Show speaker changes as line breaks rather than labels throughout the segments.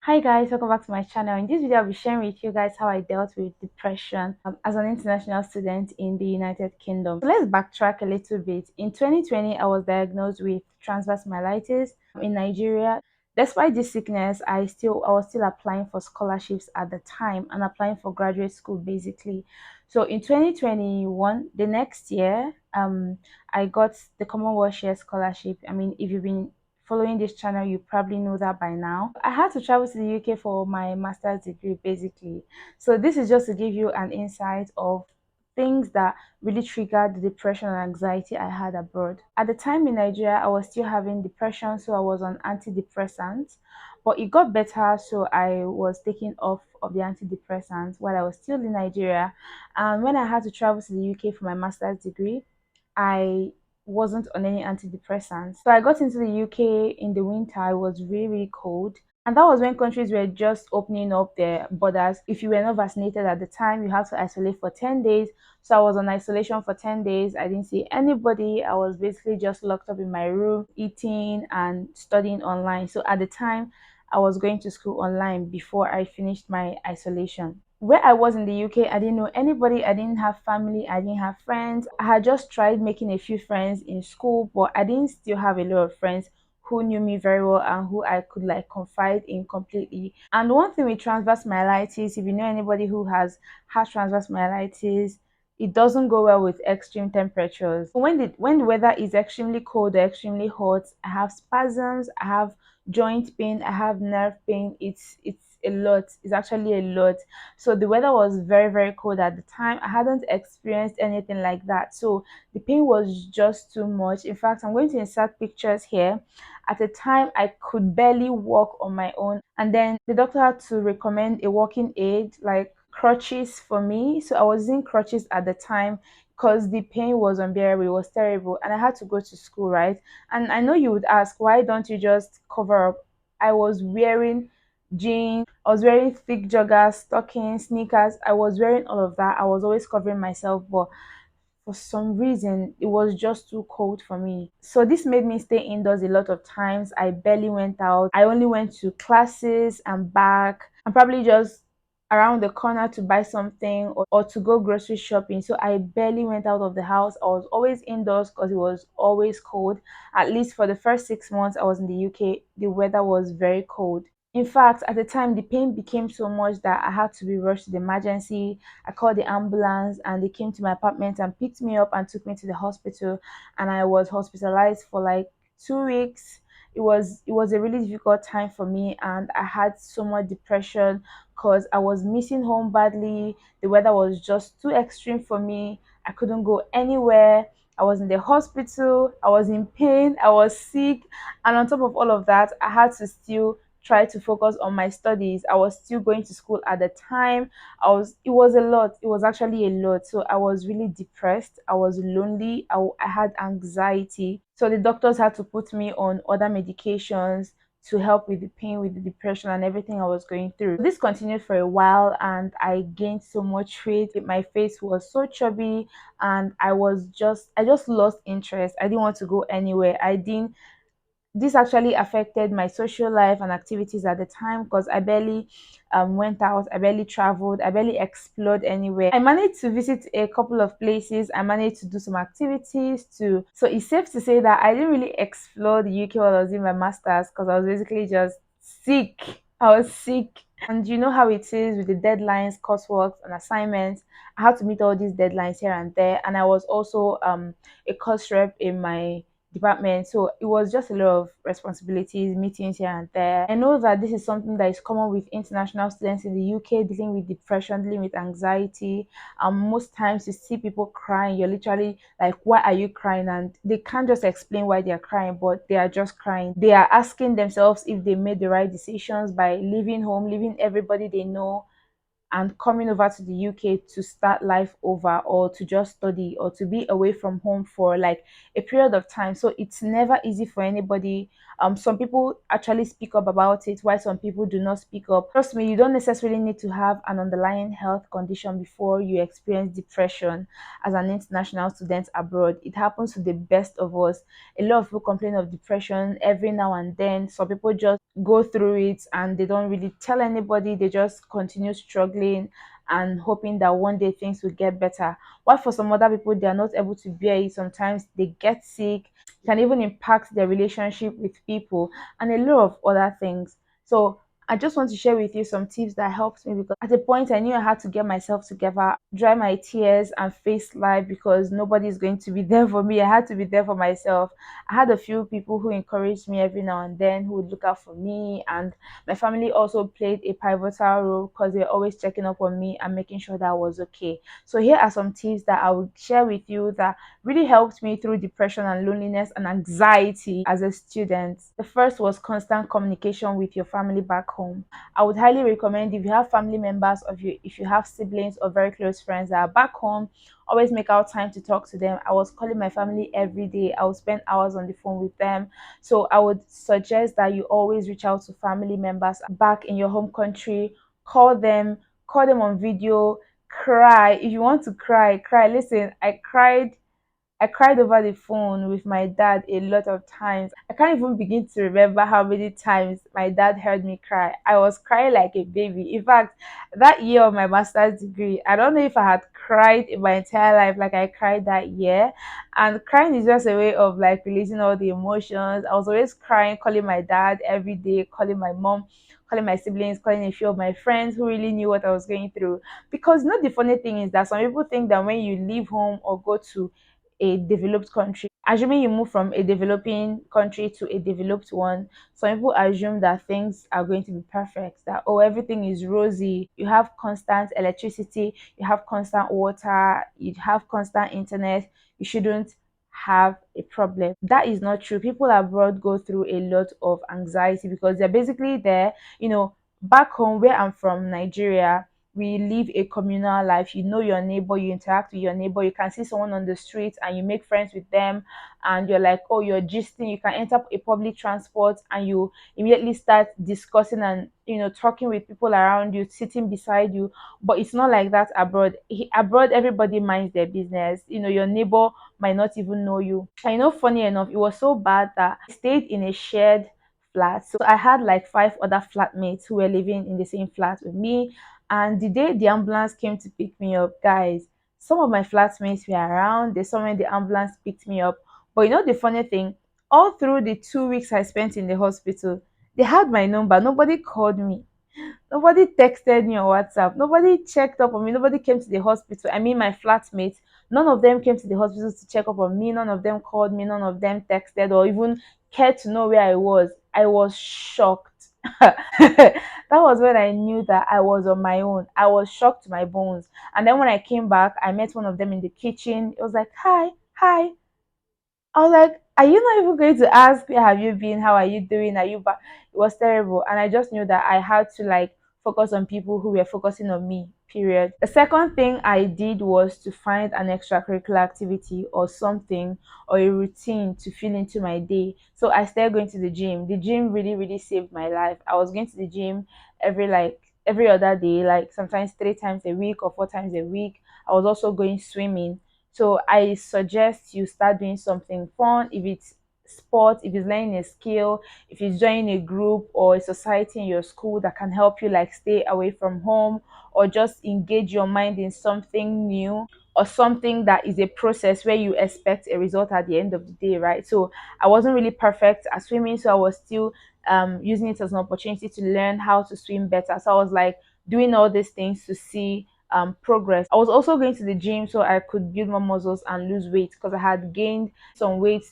Hi guys, welcome back to my channel. In this video, I'll be sharing with you guys how I dealt with depression as an international student in the United Kingdom. So let's backtrack a little bit. In 2020, I was diagnosed with transverse myelitis in Nigeria. Despite this sickness, I was still applying for scholarships at the time and applying for graduate school basically. So in 2021, the next year, I got the Commonwealth Share Scholarship. I mean, if you've been following this channel, you probably know that by now. I had to travel to the UK for my master's degree basically. So this is just to give you an insight of things that really triggered the depression and anxiety I had abroad. At the time in Nigeria, I was still having depression, so I was on antidepressants, but it got better, so I was taking off of the antidepressants while I was still in Nigeria. And when I had to travel to the UK for my master's degree, I wasn't on any antidepressants. So I got into the UK in the winter. It was really, really cold. And that was when countries were just opening up their borders. If you were not vaccinated at the time, you had to isolate for 10 days. So I was on isolation for 10 days. I didn't see anybody. I was basically just locked up in my room, eating and studying online. So at the time, I was going to school online before I finished my isolation. Where I was in the UK, I didn't know anybody, I didn't have family, I didn't have friends. I had just tried making a few friends in school, but I didn't still have a lot of friends who knew me very well and who I could like confide in completely. And one thing with transverse myelitis, if you know anybody who has transverse myelitis, it doesn't go well with extreme temperatures. When the weather is extremely cold or extremely hot, I have spasms, I have joint pain, I have nerve pain. It's a lot. It's actually a lot. So the weather was very, very cold at the time. I hadn't experienced anything like that. So the pain was just too much. In fact, I'm going to insert pictures here. At the time, I could barely walk on my own. And then the doctor had to recommend a walking aid, like crutches for me. So I was using crutches at the time because the pain was unbearable. It was terrible. And I had to go to school, right? And I know you would ask, why don't you just cover up? I was wearing jeans, I was wearing thick joggers, stockings, sneakers. I was wearing all of that. I was always covering myself, but for some reason it was just too cold for me. So this made me stay indoors a lot of times. I barely went out. I only went to classes and back, and probably just around the corner to buy something or to go grocery shopping. So I barely went out of the house. I was always indoors because it was always cold. At least for the first 6 months I was in the UK, the weather was very cold. In fact, at the time, the pain became so much that I had to be rushed to the emergency. I called the ambulance and they came to my apartment and picked me up and took me to the hospital. And I was hospitalized for like 2 weeks. It was a really difficult time for me, and I had so much depression because I was missing home badly. The weather was just too extreme for me. I couldn't go anywhere. I was in the hospital. I was in pain. I was sick. And on top of all of that, I had to still try to focus on my studies. I was still going to school at the time. It was a lot. It was actually a lot. So I was really depressed. I was lonely. I had anxiety. So the doctors had to put me on other medications to help with the pain, with the depression and everything I was going through. This continued for a while and I gained so much weight. My face was so chubby and I just lost interest. I didn't want to go anywhere. I didn't This actually affected my social life and activities at the time because I barely went out, I barely traveled, I barely explored anywhere. I managed to visit a couple of places, I managed to do some activities too. So it's safe to say that I didn't really explore the UK while I was in my master's because I was basically just sick. I was sick. And you know how it is with the deadlines, coursework, and assignments. I had to meet all these deadlines here and there. And I was also a course rep in my department. So it was just a lot of responsibilities, meetings here and there. I know that this is something that is common with international students in the UK dealing with depression, dealing with anxiety. Most times you see people crying, you're literally like, why are you crying? And they can't just explain why they are crying, but they are just crying. They are asking themselves if they made the right decisions by leaving home, leaving everybody they know, and coming over to the UK to start life over or to just study or to be away from home for like a period of time. So it's never easy for anybody. Some people actually speak up about it, while some people do not speak up. Trust me, you don't necessarily need to have an underlying health condition before you experience depression as an international student abroad. It happens to the best of us. A lot of people complain of depression every now and then. Some people just go through it and they don't really tell anybody, they just continue struggling and hoping that one day things will get better. While for some other people, they are not able to bear it. Sometimes they get sick, can even impact their relationship with people, and a lot of other things. So I just want to share with you some tips that helped me, because at a point I knew I had to get myself together, dry my tears, and face life, because nobody is going to be there for me. I had to be there for myself. I had a few people who encouraged me every now and then, who would look out for me, and my family also played a pivotal role because they're always checking up on me and making sure that I was okay. So here are some tips that I would share with you that really helped me through depression and loneliness and anxiety as a student. The first was constant communication with your family back home. I would highly recommend, if you have family members of you, if you have siblings or very close friends that are back home, always make out time to talk to them. I was calling my family every day. I would spend hours on the phone with them. So I would suggest that you always reach out to family members back in your home country. Call them on video, cry. If you want to cry, cry. Listen, I cried over the phone with my dad a lot of times. I can't even begin to remember how many times my dad heard me cry. I was crying like a baby. In fact, that year of my master's degree, I don't know if I had cried in my entire life like I cried that year. And crying is just a way of like releasing all the emotions. I was always crying, calling my dad every day, calling my mom, calling my siblings, calling a few of my friends who really knew what I was going through. Because you know, the funny thing is that some people think that when you leave home or go to a developed country, assuming you move from a developing country to a developed one, some people assume that things are going to be perfect, that oh, everything is rosy, you have constant electricity, you have constant water, you have constant internet, you shouldn't have a problem. That is not true. People abroad go through a lot of anxiety because they're basically there, back home where I'm from, Nigeria, we live a communal life. You know your neighbor, you interact with your neighbor, you can see someone on the street and you make friends with them, and you're like, oh, you're gisting. You can enter a public transport and you immediately start discussing and talking with people around you, sitting beside you. But it's not like that abroad. Abroad, everybody minds their business. Your neighbor might not even know you. And funny enough, it was so bad that I stayed in a shared flat. So I had like five other flatmates who were living in the same flat with me. And the day the ambulance came to pick me up, guys, some of my flatmates were around. They saw when the ambulance picked me up. But the funny thing, all through the 2 weeks I spent in the hospital, they had my number. Nobody called me. Nobody texted me on WhatsApp. Nobody checked up on me. Nobody came to the hospital. I mean, my flatmates, none of them came to the hospital to check up on me. None of them called me. None of them texted or even cared to know where I was. I was shocked. That was when I knew that I was on my own. I was shocked to my bones. And then when I came back, I met one of them in the kitchen. It was like, hi, hi. I was like, are you not even going to ask where have you been? How are you doing? Are you back? It was terrible. And I just knew that I had to like focus on people who were focusing on me, period. The second thing I did was to find an extracurricular activity or something or a routine to fill into my day. So I started going to the gym. The gym really, really saved my life. I was going to the gym every other day, like sometimes 3 times a week or 4 times a week. I was also going swimming. So I suggest you start doing something fun. If it's sport, if it's learning a skill, if it's joining a group or a society in your school that can help you like stay away from home or just engage your mind in something new or something that is a process where you expect a result at the end of the day, right? So I wasn't really perfect at swimming, so I was still using it as an opportunity to learn how to swim better. So I was like doing all these things to see progress. I was also going to the gym so I could build more muscles and lose weight because I had gained some weight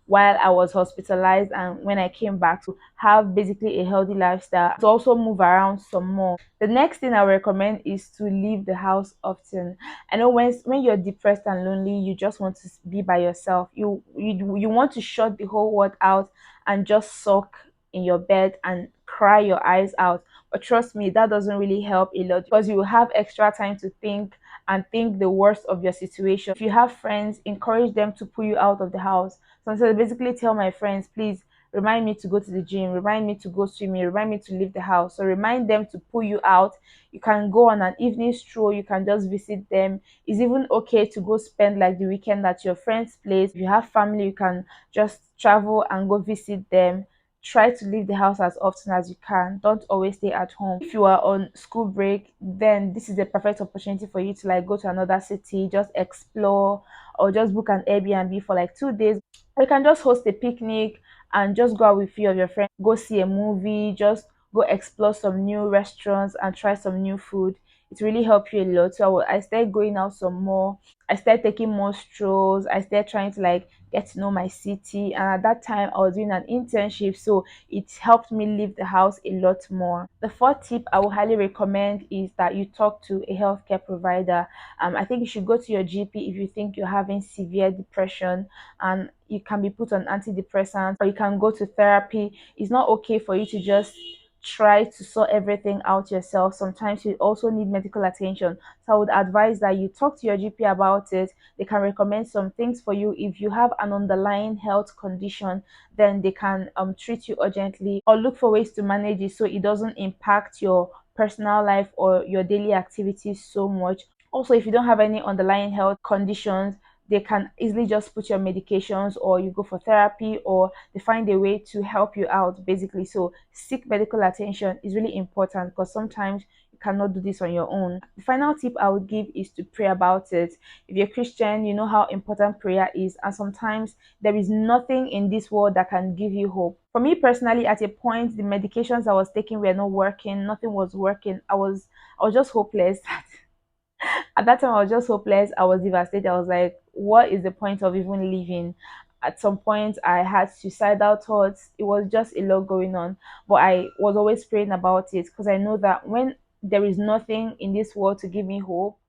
while I was hospitalized, and when I came back to have basically a healthy lifestyle to also move around some more. The next thing I recommend is to leave the house often. I know when you're depressed and lonely, you just want to be by yourself. You want to shut the whole world out and just sulk in your bed and cry your eyes out. But trust me, that doesn't really help a lot because you will have extra time to think and think the worst of your situation. If you have friends, encourage them to pull you out of the house. So I basically tell my friends, please remind me to go to the gym, remind me to go swimming, remind me to leave the house. So remind them to pull you out. You can go on an evening stroll, you can just visit them. It's even okay to go spend like the weekend at your friend's place. If you have family, you can just travel and go visit them. Try to leave the house as often as you can. Don't always stay at home. If you are on school break, then this is a perfect opportunity for you to like go to another city, just explore, or just book an Airbnb for like 2 days. Or you can just host a picnic and just go out with a few of your friends, go see a movie, just go explore some new restaurants and try some new food. It really helped you a lot. So I started going out some more. I started taking more strolls. I started trying to like get to know my city. And at that time, I was doing an internship, so it helped me leave the house a lot more. The fourth tip I would highly recommend is that you talk to a healthcare provider. I think you should go to your GP if you think you're having severe depression, and you can be put on antidepressants, or you can go to therapy. It's not okay for you to just try to sort everything out yourself. Sometimes you also need medical attention. So I would advise that you talk to your GP about it. They can recommend some things for you. If you have an underlying health condition, then they can treat you urgently or look for ways to manage it so it doesn't impact your personal life or your daily activities so much. Also, if you don't have any underlying health conditions, they can easily just put your medications, or you go for therapy, or they find a way to help you out basically. So seek medical attention is really important, because sometimes you cannot do this on your own. The final tip I would give is to pray about it. If you're Christian, you know how important prayer is, and sometimes there is nothing in this world that can give you hope. For me personally, at a point, the medications I was taking were not working, nothing was working. I was just hopeless. At that time, I was just hopeless. I was devastated. I was like, what is the point of even living? At some point, I had suicidal thoughts. It was just a lot going on. But I was always praying about it, because I know that when there is nothing in this world to give me hope,